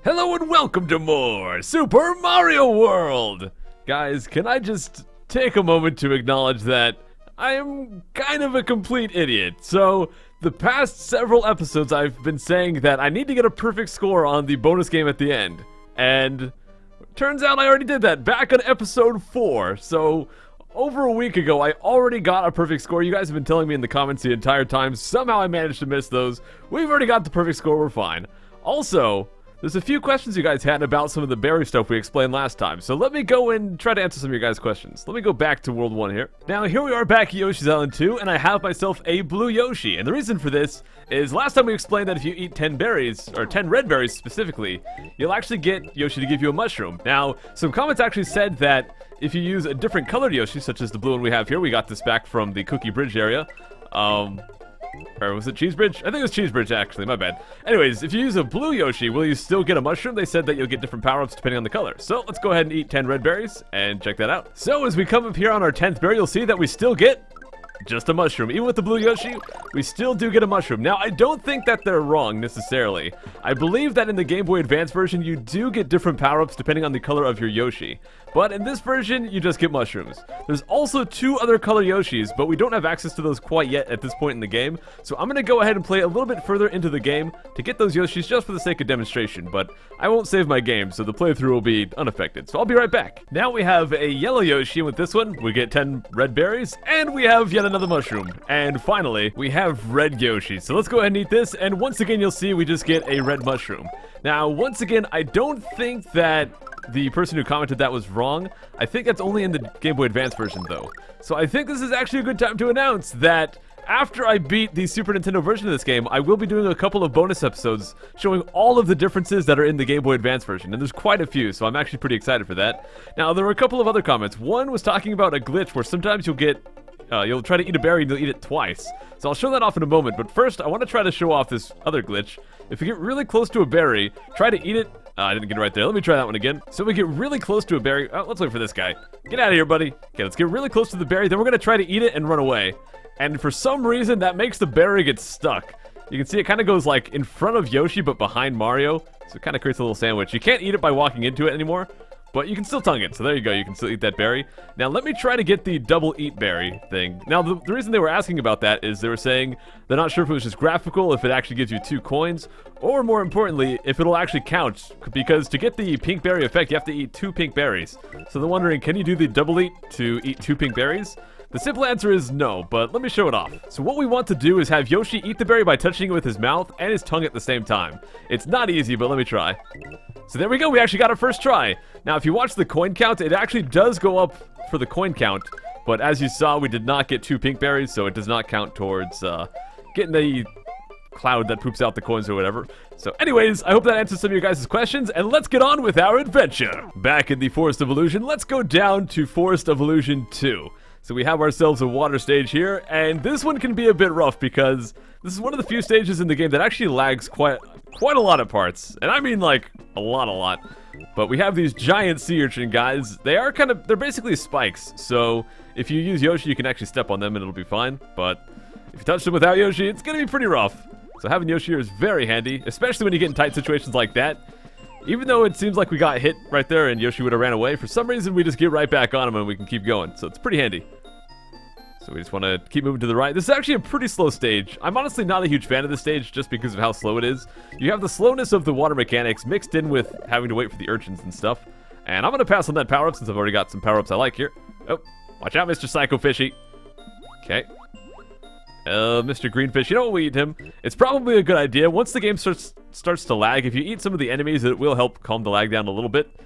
Hello and welcome to more Super Mario World! Guys, can I just take a moment to acknowledge that I am kind of a complete idiot. So, the past several episodes I've been saying that I need to get a perfect score on the bonus game at the end. And turns out I already did that back on episode 4. So, over a week ago, I already got a perfect score. You guys have been telling me in the comments the entire time. Somehow I managed to miss those. We've already got the perfect score, we're fine. Also, there's a few questions you guys had about some of the berry stuff we explained last time, so let me go and try to answer some of your guys' questions. Let me go back to World 1 here. Now, here we are back at Yoshi's Island 2, and I have myself a blue Yoshi. And the reason for this is last time we explained that if you eat 10 berries, or 10 red berries specifically, you'll actually get Yoshi to give you a mushroom. Now, some comments actually said that if you use a different colored Yoshi, such as the blue one we have here, we got this back from the Cookie Bridge area, or was it Cheese Bridge? I think it was Cheese Bridge, actually, my bad. Anyways, if you use a blue Yoshi, will you still get a mushroom? They said that you'll get different power-ups depending on the color. So, let's go ahead and eat 10 red berries, and check that out. So, as we come up here on our 10th berry, you'll see that we still get just a mushroom. Even with the blue Yoshi, we still do get a mushroom. Now, I don't think that they're wrong, necessarily. I believe that in the Game Boy Advance version, you do get different power-ups depending on the color of your Yoshi. But in this version, you just get mushrooms. There's also 2 other color Yoshis, but we don't have access to those quite yet at this point in the game. So I'm going to go ahead and play a little bit further into the game to get those Yoshis just for the sake of demonstration. But I won't save my game, so the playthrough will be unaffected. So I'll be right back. Now we have a yellow Yoshi, and with this one, we get 10 red berries, and we have yet another mushroom. And finally, we have red Yoshi. So let's go ahead and eat this, and once again, you'll see we just get a red mushroom. Now, once again, I don't think that the person who commented that was wrong. I think that's only in the Game Boy Advance version, though. So I think this is actually a good time to announce that after I beat the Super Nintendo version of this game, I will be doing a couple of bonus episodes showing all of the differences that are in the Game Boy Advance version, and there's quite a few, so I'm actually pretty excited for that. Now, there were a couple of other comments. One was talking about a glitch where sometimes you'll try to eat a berry and you'll eat it twice. So I'll show that off in a moment, but first, I want to try to show off this other glitch. If you get really close to a berry, try to eat it. I didn't get it right there. Let me try that one again. So we get really close to a berry. Oh, let's wait for this guy. Get out of here, buddy. Okay, let's get really close to the berry. Then we're going to try to eat it and run away. And for some reason, that makes the berry get stuck. You can see it kind of goes like in front of Yoshi, but behind Mario. So it kind of creates a little sandwich. You can't eat it by walking into it anymore, but you can still tongue it. So there you go. You can still eat that berry. Now, let me try to get the double eat berry thing. Now, the reason they were asking about that is they were saying they're not sure if it was just graphical, if it actually gives you 2 coins, or more importantly, if it'll actually count. Because to get the pink berry effect, you have to eat 2 pink berries. So they're wondering, can you do the double eat to eat 2 pink berries? The simple answer is no, but let me show it off. So what we want to do is have Yoshi eat the berry by touching it with his mouth and his tongue at the same time. It's not easy, but let me try. So there we go, we actually got our first try. Now, if you watch the coin count, it actually does go up for the coin count. But as you saw, we did not get 2 pink berries, so it does not count towards getting the cloud that poops out the coins or whatever. So anyways, I hope that answers some of your guys' questions, and let's get on with our adventure. Back in the Forest of Illusion, let's go down to Forest of Illusion 2. So we have ourselves a water stage here, and this one can be a bit rough because this is one of the few stages in the game that actually lags quite a lot of parts. And I mean like a lot. But we have these giant sea urchin guys. They're basically spikes. So if you use Yoshi, you can actually step on them and it'll be fine. But if you touch them without Yoshi, it's gonna be pretty rough. So having Yoshi here is very handy, especially when you get in tight situations like that. Even though it seems like we got hit right there and Yoshi would have ran away, for some reason we just get right back on him and we can keep going. So it's pretty handy. So we just want to keep moving to the right. This is actually a pretty slow stage. I'm honestly not a huge fan of this stage just because of how slow it is. You have the slowness of the water mechanics mixed in with having to wait for the urchins and stuff. And I'm going to pass on that power-up since I've already got some power-ups I like here. Oh, watch out, Mr. Psycho Fishy. Okay. Mr. Greenfish, you know what, we eat him. It's probably a good idea. Once the game starts to lag, if you eat some of the enemies, it will help calm the lag down a little bit.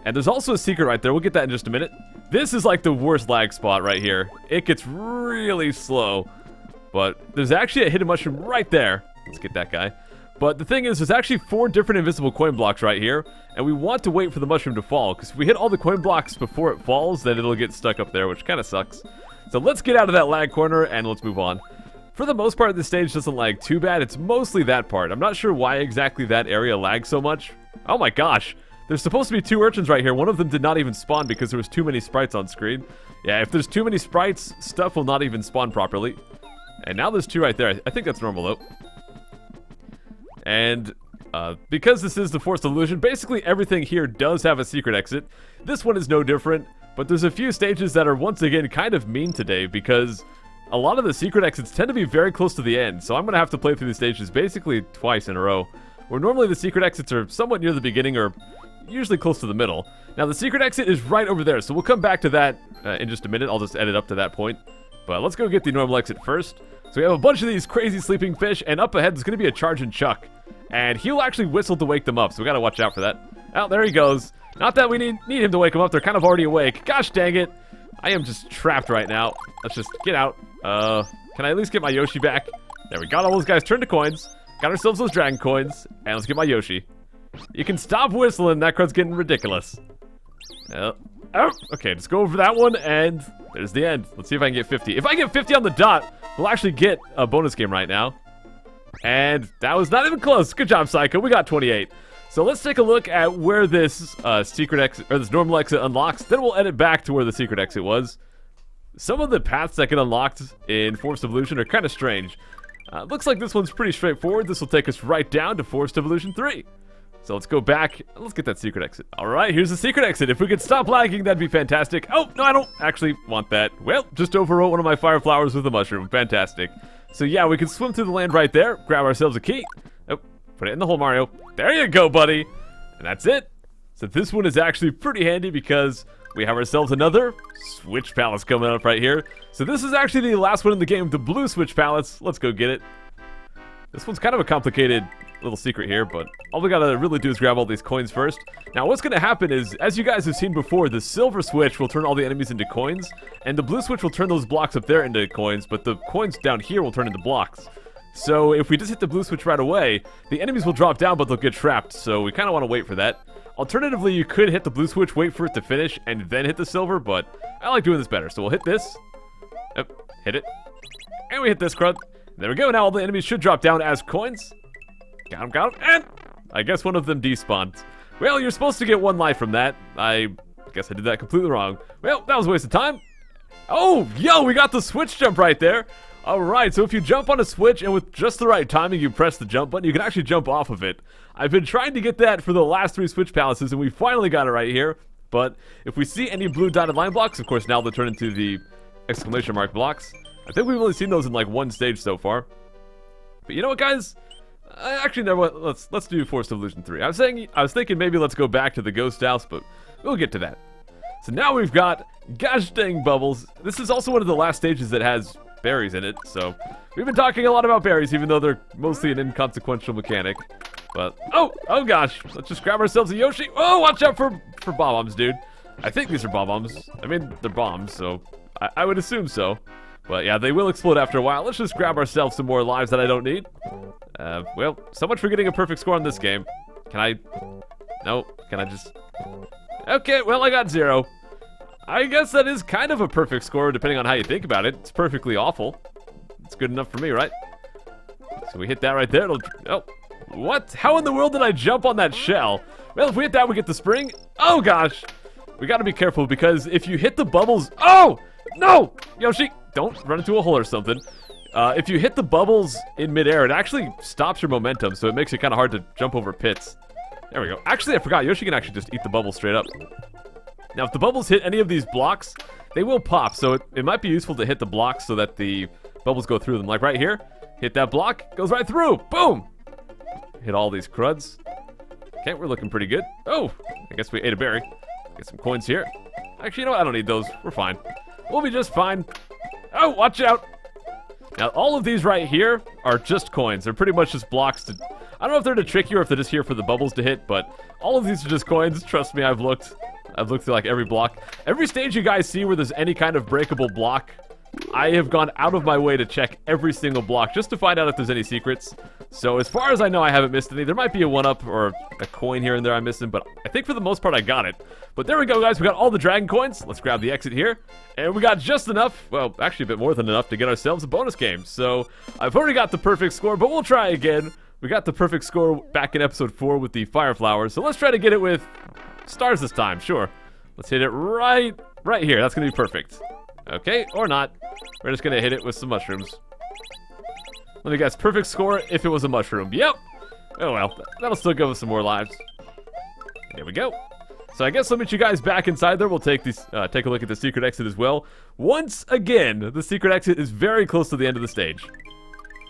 And there's also a secret right there. We'll get that in just a minute. This is like the worst lag spot right here. It gets really slow. But there's actually a hidden mushroom right there. Let's get that guy. But the thing is, there's actually 4 different invisible coin blocks right here. And we want to wait for the mushroom to fall. Because if we hit all the coin blocks before it falls, then it'll get stuck up there, which kind of sucks. So let's get out of that lag corner and let's move on. For the most part, this stage doesn't lag too bad. It's mostly that part. I'm not sure why exactly that area lags so much. Oh my gosh. There's supposed to be 2 urchins right here. One of them did not even spawn because there was too many sprites on screen. Yeah, if there's too many sprites, stuff will not even spawn properly. And now there's 2 right there. I think that's normal, though. And Because this is the Forced Illusion, basically everything here does have a secret exit. This one is no different, but there's a few stages that are once again kind of mean today because a lot of the secret exits tend to be very close to the end, so I'm going to have to play through these stages basically twice in a row, where normally the secret exits are somewhat near the beginning or usually close to the middle. Now the secret exit is right over there, so we'll come back to that in just a minute. I'll just edit up to that point. But let's go get the normal exit first. So we have a bunch of these crazy sleeping fish, and up ahead there's going to be a charging Chuck. And he'll actually whistle to wake them up, so we got to watch out for that. Oh, there he goes. Not that we need him to wake them up, they're kind of already awake. Gosh dang it. I am just trapped right now. Let's just get out. Can I at least get my Yoshi back? There, we got all those guys turned to coins. Got ourselves those dragon coins. And let's get my Yoshi. You can stop whistling, that crud's getting ridiculous. Okay, just go over that one, and there's the end. Let's see if I can get 50. If I get 50 on the dot, we'll actually get a bonus game right now. And that was not even close. Good job, Psycho. We got 28. So let's take a look at where this secret exit, or this normal exit unlocks. Then we'll edit back to where the secret exit was. Some of the paths that get unlocked in Forced Evolution are kind of strange. Looks like this one's pretty straightforward. This will take us right down to Forced Evolution 3. So let's go back and let's get that secret exit. Alright, here's the secret exit. If we could stop lagging, that'd be fantastic. Oh, no, I don't actually want that. Well, just overwrote one of my fire flowers with a mushroom. Fantastic. So yeah, we can swim through the land right there, grab ourselves a key. Oh, put it in the hole, Mario. There you go, buddy. And that's it. So this one is actually pretty handy because we have ourselves another Switch Palace coming up right here. So this is actually the last one in the game, the blue Switch Palace. Let's go get it. This one's kind of a complicated little secret here, but all we gotta really do is grab all these coins first. Now what's gonna happen is, as you guys have seen before, the silver switch will turn all the enemies into coins, and the blue switch will turn those blocks up there into coins, but the coins down here will turn into blocks. So if we just hit the blue switch right away, the enemies will drop down, but they'll get trapped, so we kind of want to wait for that. Alternatively, you could hit the blue switch, wait for it to finish, and then hit the silver, but I like doing this better, so we'll hit this. Hit it. And we hit this, CRUD. There we go, now all the enemies should drop down as coins. Got him, and I guess one of them despawned. Well, you're supposed to get 1 life from that. I guess I did that completely wrong. Well, that was a waste of time. Oh, yo, we got the switch jump right there. Alright, so if you jump on a switch and with just the right timing you press the jump button, you can actually jump off of it. I've been trying to get that for the last 3 Switch Palaces, and we finally got it right here. But if we see any blue dotted line blocks, of course now they'll turn into the exclamation mark blocks. I think we've only seen those in like 1 stage so far. But you know what, guys? Actually, no. Let's do Forced Evolution 3. I was thinking maybe let's go back to the ghost house, but we'll get to that. So now we've got gosh dang bubbles. This is also one of the last stages that has berries in it. So we've been talking a lot about berries, even though they're mostly an inconsequential mechanic. But oh gosh, let's just grab ourselves a Yoshi. Oh, watch out for bomb-bombs, dude. I think these are bomb-bombs. I mean, they're bombs, so I would assume so. But yeah, they will explode after a while. Let's just grab ourselves some more lives that I don't need. Well, so much for getting a perfect score on this game. Can I? No, can I just? Okay, well, I got 0. I guess that is kind of a perfect score, depending on how you think about it. It's perfectly awful. It's good enough for me, right? So we hit that right there. Oh, what? How in the world did I jump on that shell? Well, if we hit that, we get the spring. Oh, gosh. We gotta be careful, because if you hit the bubbles... Oh! No! Yoshi, don't run into a hole or something. If you hit the bubbles in midair, it actually stops your momentum, so it makes it kind of hard to jump over pits. There we go. Actually, I forgot. Yoshi can actually just eat the bubbles straight up. Now, if the bubbles hit any of these blocks, they will pop, so it might be useful to hit the blocks so that the bubbles go through them. Like right here, hit that block, goes right through. Boom! Hit all these cruds. Okay, we're looking pretty good. Oh, I guess we ate a berry. Get some coins here. Actually, you know what? I don't need those. We're fine. We'll be just fine. Oh, watch out! Now, all of these right here are just coins. They're pretty much just blocks to... I don't know if they're to trick you or if they're just here for the bubbles to hit, but all of these are just coins. Trust me, I've looked through like every block. Every stage you guys see where there's any kind of breakable block, I have gone out of my way to check every single block just to find out if there's any secrets. So as far as I know, I haven't missed any. There might be a 1-up or a coin here and there I'm missing, but I think for the most part I got it. But there we go, guys. We got all the dragon coins. Let's grab the exit here. And we got just enough, well, actually a bit more than enough to get ourselves a bonus game. So I've already got the perfect score, but we'll try again. We got the perfect score back in episode 4 with the fire flowers. So let's try to get it with stars this time. Sure. Let's hit it right here. That's going to be perfect. Okay, or not. We're just going to hit it with some mushrooms. Let me guess, perfect score if it was a mushroom. Yep. Oh well, that'll still give us some more lives. There we go. So I guess I'll meet you guys back inside there. We'll take a look at the secret exit as well. Once again, the secret exit is very close to the end of the stage.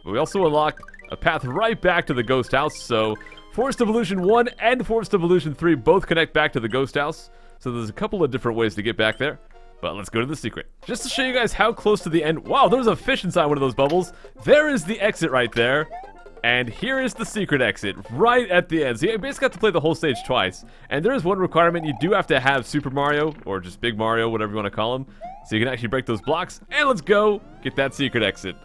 But we also unlock a path right back to the ghost house. So Forest of Illusion 1 and Forest of Illusion 3 both connect back to the ghost house. So there's a couple of different ways to get back there. But let's go to the secret. Just to show you guys how close to the end. Wow, there's a fish inside one of those bubbles. There is the exit right there. And here is the secret exit right at the end. So you basically have to play the whole stage twice. And there is one requirement. You do have to have Super Mario, or just Big Mario, whatever you want to call him, so you can actually break those blocks. And let's go get that secret exit.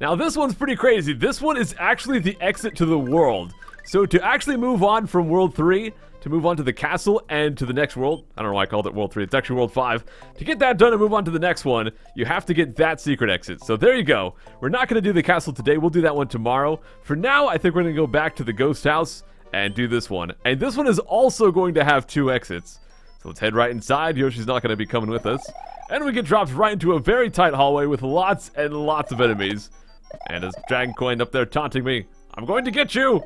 Now this one's pretty crazy. This one is actually the exit to the world. So to actually move on from World 3, to move on to the castle and to the next world, I don't know why I called it World 3, it's actually World 5. To get that done and move on to the next one, you have to get that secret exit. So there you go. We're not going to do the castle today, we'll do that one tomorrow. For now, I think we're going to go back to the ghost house and do this one. And this one is also going to have 2 exits. So let's head right inside. Yoshi's not going to be coming with us. And we get dropped right into a very tight hallway with lots and lots of enemies. And there's Dragon Coin up there taunting me. I'm going to get you!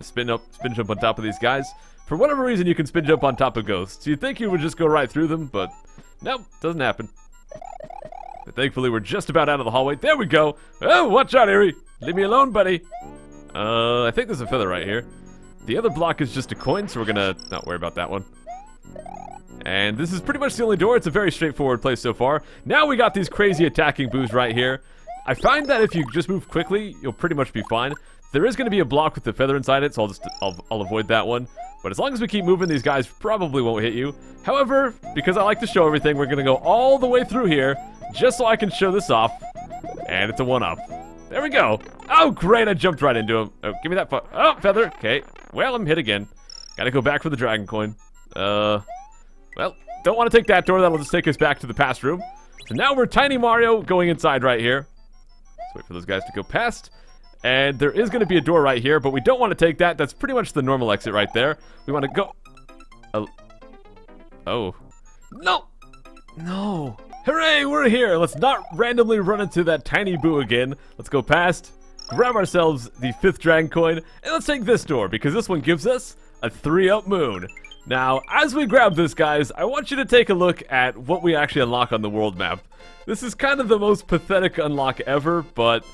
Spin jump on top of these guys. For whatever reason, you can spin jump on top of ghosts. You'd think you would just go right through them, but nope, doesn't happen. But thankfully, we're just about out of the hallway. There we go. Oh, watch out, Eerie. Leave me alone, buddy. I think there's a feather right here. The other block is just a coin, so we're gonna not worry about that one. And this is pretty much the only door. It's a very straightforward place so far. Now we got these crazy attacking boos right here. I find that if you just move quickly, you'll pretty much be fine. There is going to be a block with the feather inside it, so I'll avoid that one. But as long as we keep moving, these guys probably won't hit you. However, because I like to show everything, we're going to go all the way through here, just so I can show this off. And it's a 1-up. There we go. Oh, great, I jumped right into him. Oh, give me that oh, feather. Okay, well, I'm hit again. Gotta go back for the Dragon Coin. Well, don't want to take that door. That'll just take us back to the past room. So now we're Tiny Mario going inside right here. Let's wait for those guys to go past. And there is going to be a door right here, but we don't want to take that. That's pretty much the normal exit right there. We want to go... Oh. No! No! Hooray, we're here! Let's not randomly run into that tiny boo again. Let's go past, grab ourselves the 5th Dragon Coin, and let's take this door, because this one gives us a 3-up moon. Now, as we grab this, guys, I want you to take a look at what we actually unlock on the world map. This is kind of the most pathetic unlock ever, but...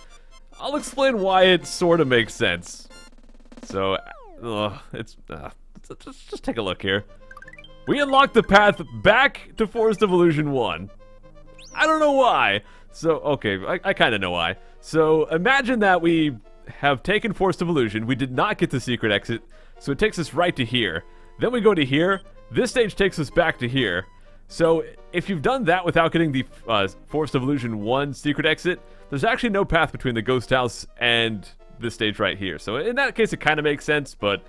I'll explain why it sort of makes sense. So, just take a look here. We unlocked the path back to Forest of Illusion 1. I don't know why. So, okay, I kind of know why. So, imagine that we have taken Forest of Illusion. We did not get the secret exit, so it takes us right to here. Then we go to here. This stage takes us back to here. So, if you've done that without getting the Forest of Illusion 1 secret exit, there's actually no path between the ghost house and this stage right here. So in that case, it kind of makes sense, but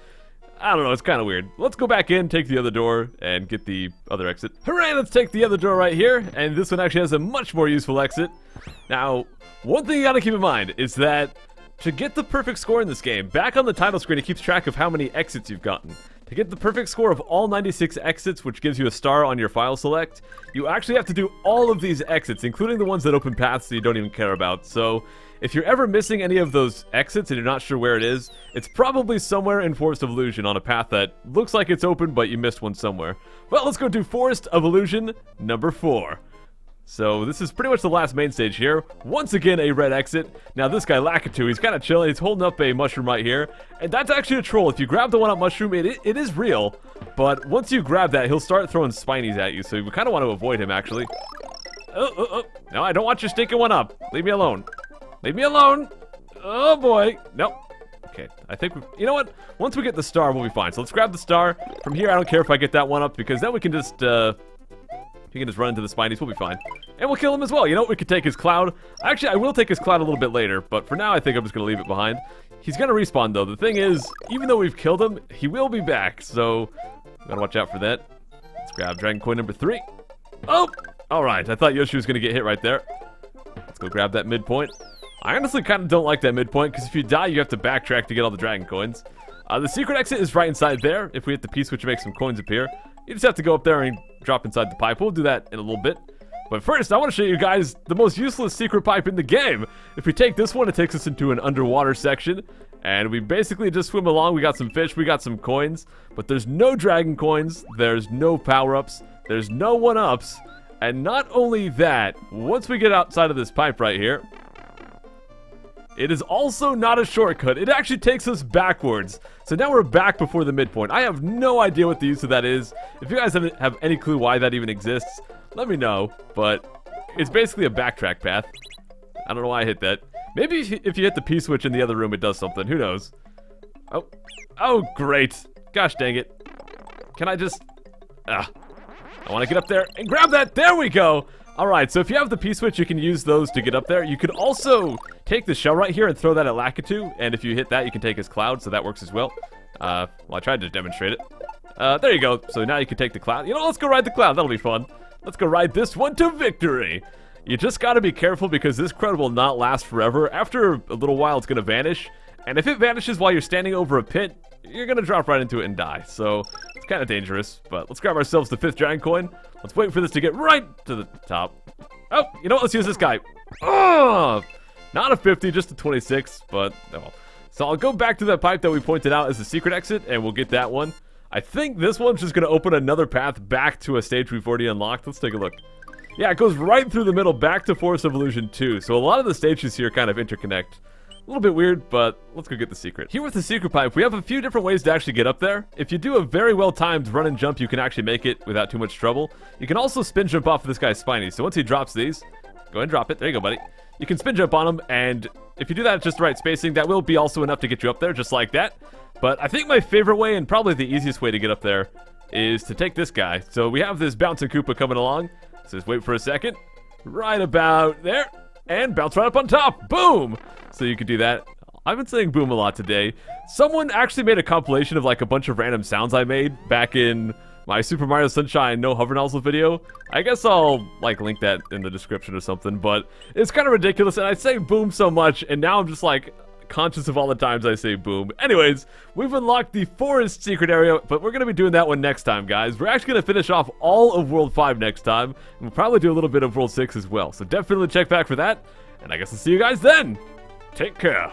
I don't know, it's kind of weird. Let's go back in, take the other door, and get the other exit. Hooray, let's take the other door right here, and this one actually has a much more useful exit. Now, one thing you gotta keep in mind is that to get the perfect score in this game, back on the title screen, it keeps track of how many exits you've gotten. To get the perfect score of all 96 exits, which gives you a star on your file select, you actually have to do all of these exits, including the ones that open paths that you don't even care about. So, if you're ever missing any of those exits and you're not sure where it is, it's probably somewhere in Forest of Illusion on a path that looks like it's open, but you missed one somewhere. Well, let's go do Forest of Illusion number 4. So this is pretty much the last main stage here. Once again, a red exit. Now this guy, Lakitu, he's kind of chilling. He's holding up a mushroom right here. And that's actually a troll. If you grab the 1-up mushroom, it is real. But once you grab that, he'll start throwing spinies at you. So you kind of want to avoid him, actually. Oh. No, I don't want your stinking 1-up. Leave me alone. Leave me alone. Oh, boy. Nope. Okay, I think you know what? Once we get the star, we'll be fine. So let's grab the star. From here, I don't care if I get that 1-up, because then we can just... He can just run into the spinies, we'll be fine. And we'll kill him as well. You know what? We could take his cloud. Actually, I will take his cloud a little bit later, but for now, I think I'm just going to leave it behind. He's going to respawn, though. The thing is, even though we've killed him, he will be back, so gotta watch out for that. Let's grab Dragon Coin number 3. Oh! Alright, I thought Yoshi was going to get hit right there. Let's go grab that midpoint. I honestly kind of don't like that midpoint, because if you die, you have to backtrack to get all the Dragon Coins. The secret exit is right inside there. If we hit the piece which makes some coins appear, you just have to go up there and drop inside the pipe. We'll do that in a little bit. But first, I want to show you guys the most useless secret pipe in the game. If we take this one, it takes us into an underwater section. And we basically just swim along. We got some fish, we got some coins, but there's no dragon coins, there's no power-ups, there's no one-ups, and not only that, once we get outside of this pipe right here, it is also not a shortcut. It actually takes us backwards. So now we're back before the midpoint. I have no idea what the use of that is. If you guys have any clue why that even exists, let me know, but it's basically a backtrack path. I don't know why I hit that. Maybe if you hit the P switch in the other room, it does something. Who knows? Oh, great. Gosh dang it. Can I just... I want to get up there and grab that. There we go. All right, so if you have the P switch, you can use those to get up there. You could also take the shell right here and throw that at Lakitu, and if you hit that, you can take his cloud, so that works as well. Well, I tried to demonstrate it. There you go. So now you can take the cloud. You know, let's go ride the cloud. That'll be fun. Let's go ride this one to victory. You just gotta be careful because this CRUD will not last forever. After a little while, it's gonna vanish. And if it vanishes while you're standing over a pit, you're gonna drop right into it and die. So it's kind of dangerous. But let's grab ourselves the 5th giant coin. Let's wait for this to get right to the top. Oh, you know what? Let's use this guy. Oh, not a 50, just a 26. But oh. So I'll go back to that pipe that we pointed out as the secret exit, and we'll get that one. I think this one's just gonna open another path back to a stage we've already unlocked. Let's take a look. Yeah, it goes right through the middle back to Forest Evolution 2, so a lot of the stages here kind of interconnect. A little bit weird, but let's go get the secret. Here with the secret pipe, we have a few different ways to actually get up there. If you do a very well-timed run and jump, you can actually make it without too much trouble. You can also spin jump off of this guy's spiny, so once he drops these, go ahead and drop it. There you go, buddy. You can spin jump on him, and if you do that at just the right spacing, that will be also enough to get you up there, just like that. But I think my favorite way, and probably the easiest way to get up there, is to take this guy. So we have this bouncing Koopa coming along. So just wait for a second. Right about there. And bounce right up on top. Boom! So you can do that. I've been saying boom a lot today. Someone actually made a compilation of like a bunch of random sounds I made back in my Super Mario Sunshine No Hover Nozzle video. I guess I'll like link that in the description or something, but it's kind of ridiculous, and I say boom so much, and now I'm just like conscious of all the times I say boom. Anyways, we've unlocked the forest secret area, but we're going to be doing that one next time, guys. We're actually going to finish off all of World 5 next time, and we'll probably do a little bit of World 6 as well. So definitely check back for that, and I guess I'll see you guys then. Take care.